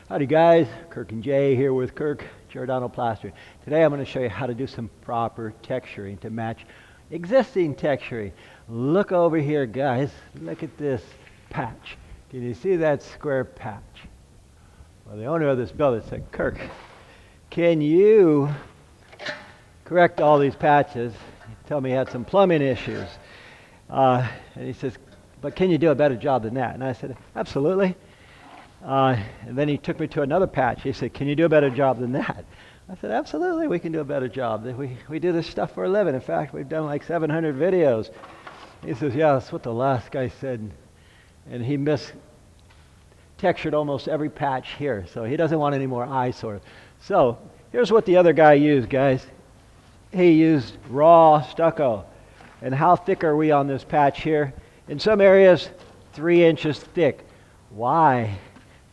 Howdy guys, Kirk and Jay here with Kirk, Giordano Plastering. Today I'm going to show you how to do some proper texturing to match existing texturing. Look over here guys, look at this patch. Can you see that square patch? Well, the owner of this building said, Kirk, can you correct all these patches? He told me he had some plumbing issues. And he says, but can you do a better job than that? And I said, absolutely. And then he took me to another patch. He said, can you do a better job than that? I said, absolutely, we can do a better job. We do this stuff for a living. In fact, we've done like 700 videos. He says, yeah, that's what the last guy said. And he textured almost every patch here. So he doesn't want any more eyesore. So here's what the other guy used, guys. He used raw stucco. And how thick are we on this patch here? In some areas, 3 inches thick. Why?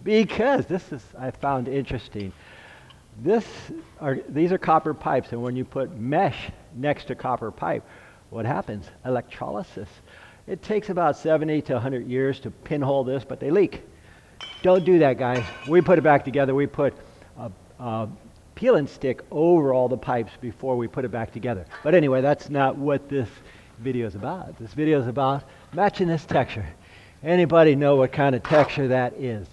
Because I found interesting. These are copper pipes, and when you put mesh next to copper pipe, what happens? Electrolysis. It takes about 70 to 100 years to pinhole this, but they leak. Don't do that, guys. We put it back together. We put a peel and stick over all the pipes before we put it back together. But anyway, that's not what this video is about. This video is about matching this texture. Anybody know what kind of texture that is?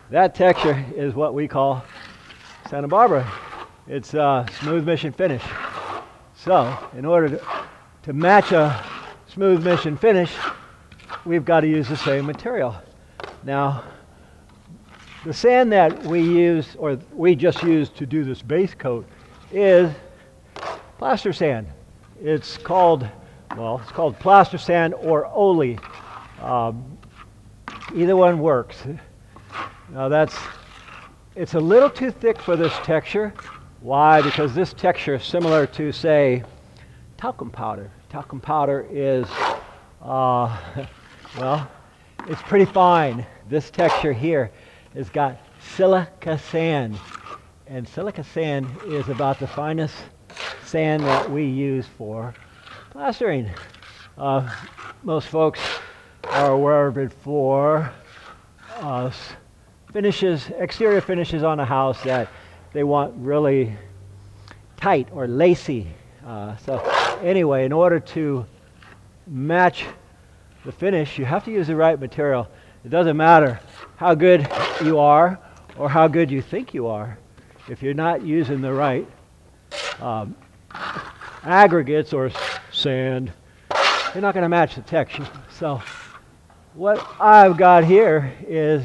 That texture is what we call Santa Barbara. It's a smooth mission finish. So, in order to match a smooth mission finish, we've got to use the same material. Now, the sand that we use, or we just use to do this base coat, is plaster sand. It's called plaster sand or ole. Either one works. Now it's a little too thick for this texture. Why? Because this texture is similar to, say, talcum powder. Talcum powder is, well, it's pretty fine. This texture here has got silica sand. And silica sand is about the finest sand that we use for plastering. Most folks are aware of it for exterior finishes on a house that they want really tight or lacy. So anyway, in order to match the finish, you have to use the right material. It doesn't matter how good you are or how good you think you are. If you're not using the right aggregates or sand, you're not going to match the texture. So what I've got here is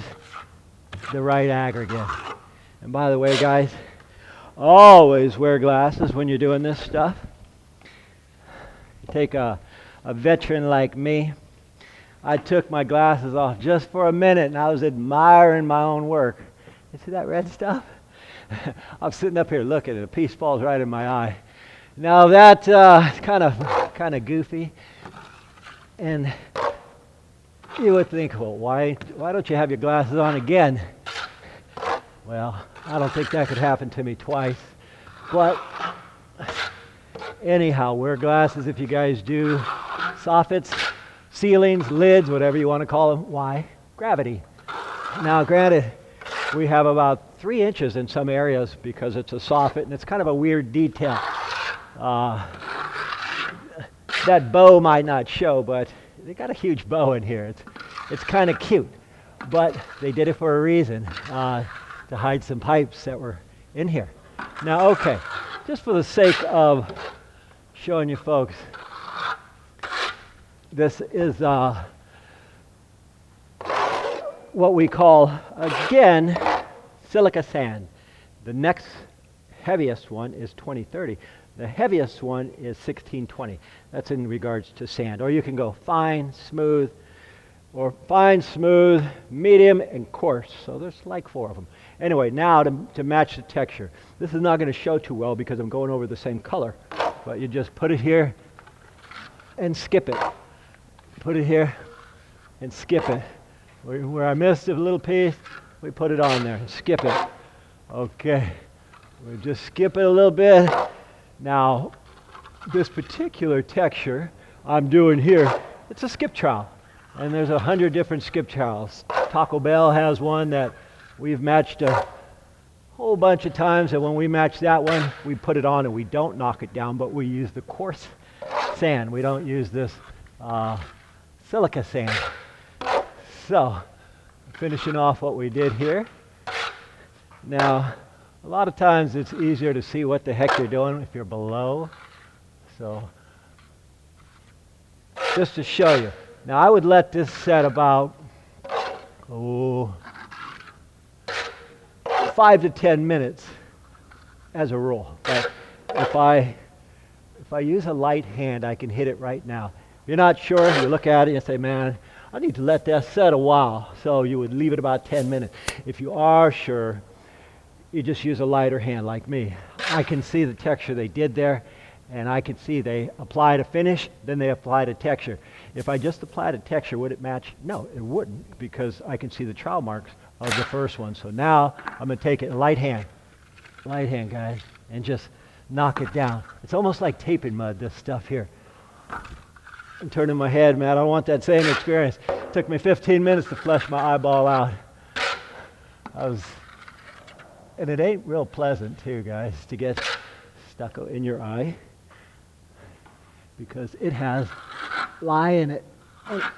the right aggregate. And by the way, guys, always wear glasses when you're doing this stuff. You take a veteran like me. I took my glasses off just for a minute and I was admiring my own work. You see that red stuff? I'm sitting up here looking and a piece falls right in my eye. Now that is kind of goofy, and you would think, well, why don't you have your glasses on again? Well, I don't think that could happen to me twice. But anyhow, wear glasses if you guys do. Soffits, ceilings, lids, whatever you want to call them. Why? Gravity. Now, granted, we have about 3 inches in some areas because it's a soffit, and it's kind of a weird detail. That bow might not show, but they got a huge bow in here. It's kind of cute, but they did it for a reason, to hide some pipes that were in here. Now, okay, just for the sake of showing you folks, this is what we call, again, silica sand. The next heaviest one is 2030. The heaviest one is 1620. That's in regards to sand. Or you can go fine, smooth, medium, and coarse. So there's like 4 of them. Anyway, now to match the texture. This is not going to show too well because I'm going over the same color. But you just put it here and skip it. Put it here and skip it. Where I missed a little piece, we put it on there and skip it. Okay. We just skip it a little bit. Now, this particular texture I'm doing here, it's a skip trowel. And there's 100 different skip trowels. Taco Bell has one that we've matched a whole bunch of times, and when we match that one, we put it on and we don't knock it down, but we use the coarse sand. We don't use this silica sand. So, finishing off what we did here. Now, a lot of times it's easier to see what the heck you're doing if you're below. So, just to show you. Now, I would let this set about 5 to 10 minutes as a rule. But if I use a light hand, I can hit it right now. If you're not sure, you look at it and say, man, I need to let that set a while. So you would leave it about 10 minutes. If you are sure, you just use a lighter hand like me. I can see the texture they did there, and I can see they applied a finish, then they applied a texture. If I just applied a texture, would it match? No, it wouldn't, because I can see the trowel marks of the first one. So now I'm going to take it light hand, guys, and just knock it down. It's almost like taping mud, this stuff here. I'm turning my head, man. I don't want that same experience. It took me 15 minutes to flush my eyeball out. And it ain't real pleasant, too, guys, to get stucco in your eye, because it has lye in it,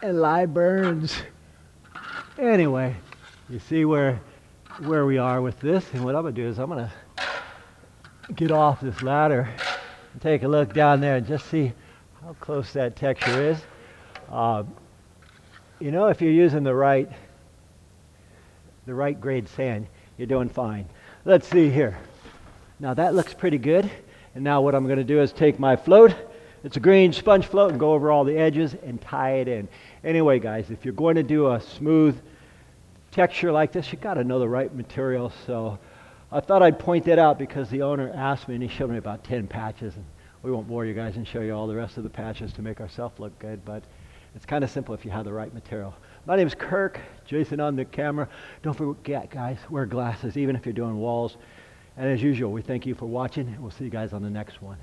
and lye burns. Anyway, you see where we are with this, and what I'm going to do is I'm going to get off this ladder and take a look down there and just see how close that texture is. You know, if you're using the right grade sand, you're doing fine. Let's see here. Now that looks pretty good. And now what I'm going to do is take my float. It's a green sponge float, and go over all the edges and tie it in. Anyway, guys, if you're going to do a smooth texture like this, you got to know the right material. So I thought I'd point that out because the owner asked me, and he showed me about 10 patches. And we won't bore you guys and show you all the rest of the patches to make ourselves look good, but it's kind of simple if you have the right material. My name is Kirk. Jason on the camera. Don't forget, guys, wear glasses even if you're doing walls. And as usual, we thank you for watching, and we'll see you guys on the next one.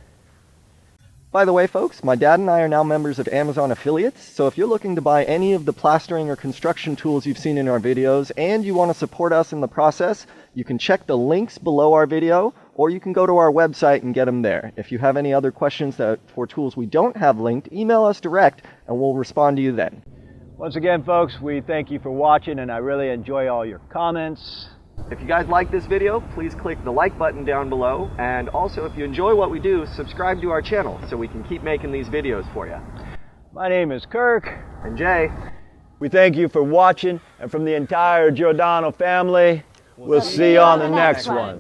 By the way, folks, my dad and I are now members of Amazon affiliates, so if you're looking to buy any of the plastering or construction tools you've seen in our videos and you want to support us in the process, you can check the links below our video, or you can go to our website and get them there. If you have any other questions for tools we don't have linked, email us direct and we'll respond to you then. Once again, folks, we thank you for watching, and I really enjoy all your comments. If you guys like this video, please click the like button down below, and also if you enjoy what we do, subscribe to our channel so we can keep making these videos for you. My name is Kirk. And Jay. We thank you for watching, and from the entire Giordano family, we'll see you on the next one.